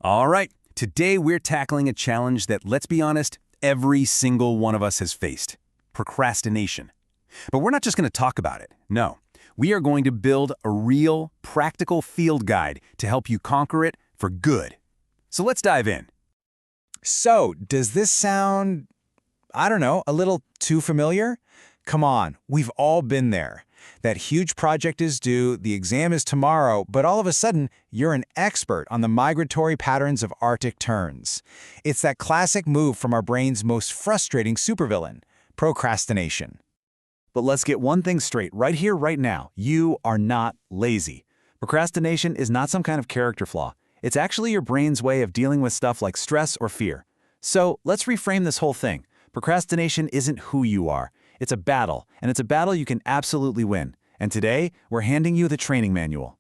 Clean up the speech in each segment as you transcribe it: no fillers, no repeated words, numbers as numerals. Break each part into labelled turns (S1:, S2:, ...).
S1: All right, today we're tackling a challenge that, let's be honest, every single one of us has faced: procrastination. But we're not just going to talk about it. No, we are going to build a real, practical field guide to help you conquer it for good. So let's dive in.
S2: So, does this sound, I don't know, a little too familiar? Come on, we've all been there. That huge project is due, the exam is tomorrow, but all of a sudden, you're an expert on the migratory patterns of Arctic terns. It's that classic move from our brain's most frustrating supervillain, procrastination.
S3: But let's get one thing straight right here, right now. You are not lazy. Procrastination is not some kind of character flaw. It's actually your brain's way of dealing with stuff like stress or fear. So let's reframe this whole thing. Procrastination isn't who you are. It's a battle, and it's a battle you can absolutely win. And today, we're handing you the training manual.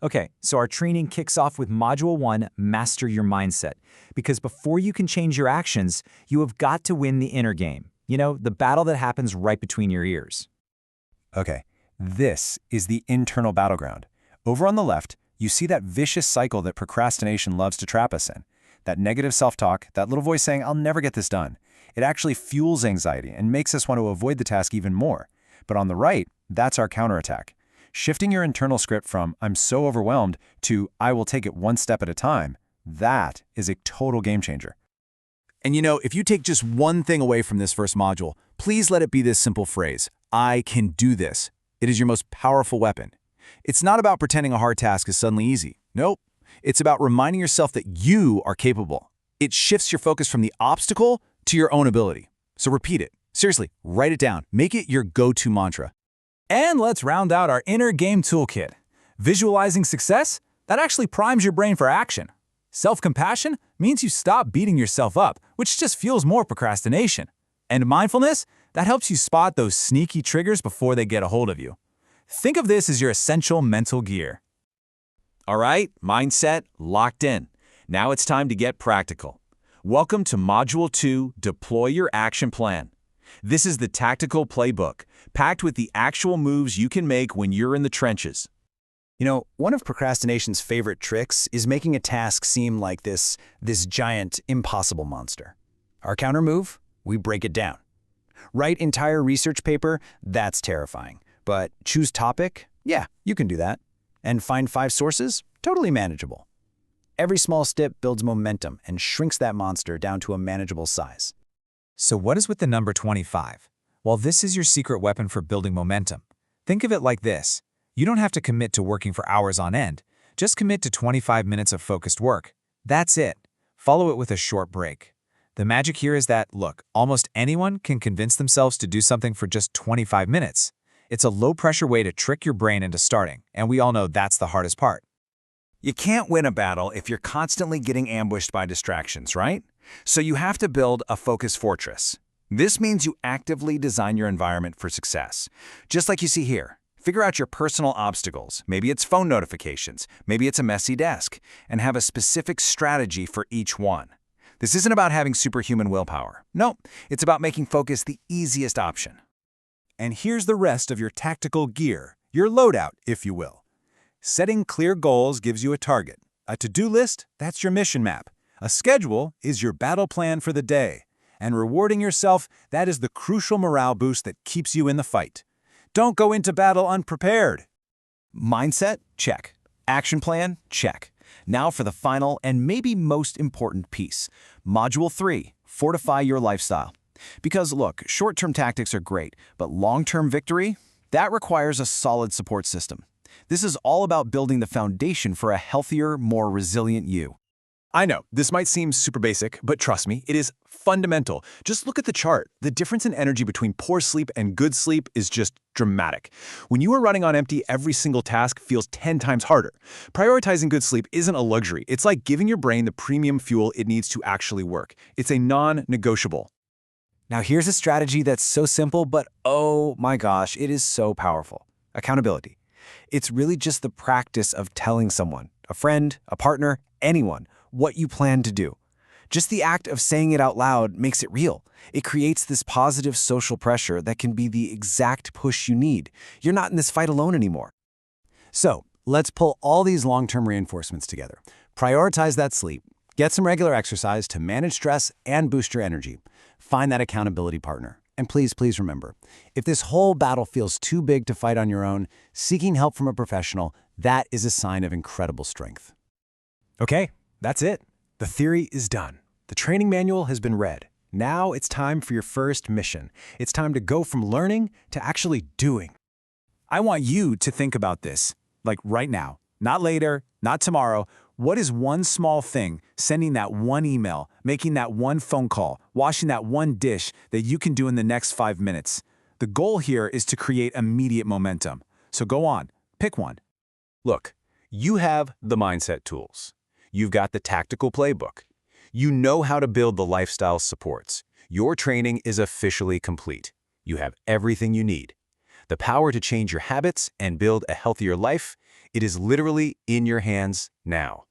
S4: Okay, so our training kicks off with Module 1, Master Your Mindset. Because before you can change your actions, you have got to win the inner game. You know, the battle that happens right between your ears.
S5: Okay, this is the internal battleground. Over on the left, you see that vicious cycle that procrastination loves to trap us in. That negative self-talk, that little voice saying, "I'll never get this done." It actually fuels anxiety and makes us want to avoid the task even more. But on the right, that's our counterattack. Shifting your internal script from "I'm so overwhelmed" to "I will take it one step at a time," that is a total game changer.
S1: And you know, if you take just one thing away from this first module, please let it be this simple phrase: I can do this. It is your most powerful weapon. It's not about pretending a hard task is suddenly easy. Nope. It's about reminding yourself that you are capable. It shifts your focus from the obstacle to your own ability. So repeat it. Seriously, write it down. Make it your go-to mantra.
S4: And let's round out our inner game toolkit. Visualizing success? That actually primes your brain for action. Self-compassion means you stop beating yourself up, which just fuels more procrastination. And mindfulness? That helps you spot those sneaky triggers before they get a hold of you. Think of this as your essential mental gear.
S3: All right, mindset locked in. Now it's time to get practical. Welcome to Module 2, Deploy Your Action Plan. This is the tactical playbook, packed with the actual moves you can make when you're in the trenches.
S2: You know, one of procrastination's favorite tricks is making a task seem like this giant, impossible monster. Our counter move? We break it down. Write entire research paper? That's terrifying. But choose topic? Yeah, you can do that. And find 5 sources? Totally manageable. Every small step builds momentum and shrinks that monster down to a manageable size.
S4: So what is with the number 25? Well, this is your secret weapon for building momentum. Think of it like this. You don't have to commit to working for hours on end. Just commit to 25 minutes of focused work. That's it. Follow it with a short break. The magic here is that, look, almost anyone can convince themselves to do something for just 25 minutes. It's a low-pressure way to trick your brain into starting, and we all know that's the hardest part.
S1: You can't win a battle if you're constantly getting ambushed by distractions, right? So you have to build a focus fortress. This means you actively design your environment for success. Just like you see here. Figure out your personal obstacles. Maybe it's phone notifications. Maybe it's a messy desk. And have a specific strategy for each one. This isn't about having superhuman willpower. No, it's about making focus the easiest option.
S5: And here's the rest of your tactical gear, your loadout, if you will. Setting clear goals gives you a target. A to-do list, that's your mission map. A schedule is your battle plan for the day. And rewarding yourself, that is the crucial morale boost that keeps you in the fight. Don't go into battle unprepared.
S2: Mindset? Check. Action plan? Check. Now for the final and maybe most important piece. Module 3, Fortify Your Lifestyle. Because look, short-term tactics are great, but long-term victory? That requires a solid support system. This is all about building the foundation for a healthier, more resilient you.
S5: I know, this might seem super basic, but trust me, it is fundamental. Just look at the chart. The difference in energy between poor sleep and good sleep is just dramatic. When you are running on empty, every single task feels 10 times harder. Prioritizing good sleep isn't a luxury. It's like giving your brain the premium fuel it needs to actually work. It's a non-negotiable.
S2: Now here's a strategy that's so simple, but oh my gosh, it is so powerful. Accountability. It's really just the practice of telling someone, a friend, a partner, anyone, what you plan to do. Just the act of saying it out loud makes it real. It creates this positive social pressure that can be the exact push you need. You're not in this fight alone anymore.
S1: So, let's pull all these long-term reinforcements together.
S2: Prioritize that sleep. Get some regular exercise to manage stress and boost your energy. Find that accountability partner. And please, please remember, if this whole battle feels too big to fight on your own, seeking help from a professional, that is a sign of incredible strength.
S5: Okay, that's it. The theory is done. The training manual has been read. Now it's time for your first mission. It's time to go from learning to actually doing.
S3: I want you to think about this, like right now, not later, not tomorrow. What is one small thing, sending that one email, making that one phone call, washing that one dish that you can do in the next 5 minutes? The goal here is to create immediate momentum. So go on, pick one.
S5: Look, you have the mindset tools. You've got the tactical playbook. You know how to build the lifestyle supports. Your training is officially complete. You have everything you need. The power to change your habits and build a healthier life, it is literally in your hands now.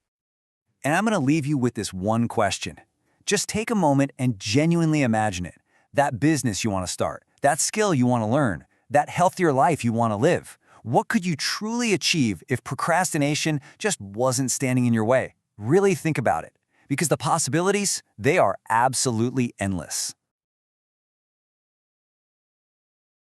S2: And I'm going to leave you with this one question. Just take a moment and genuinely imagine it. That business you want to start, that skill you want to learn, that healthier life you want to live. What could you truly achieve if procrastination just wasn't standing in your way? Really think about it, because the possibilities, they are absolutely endless.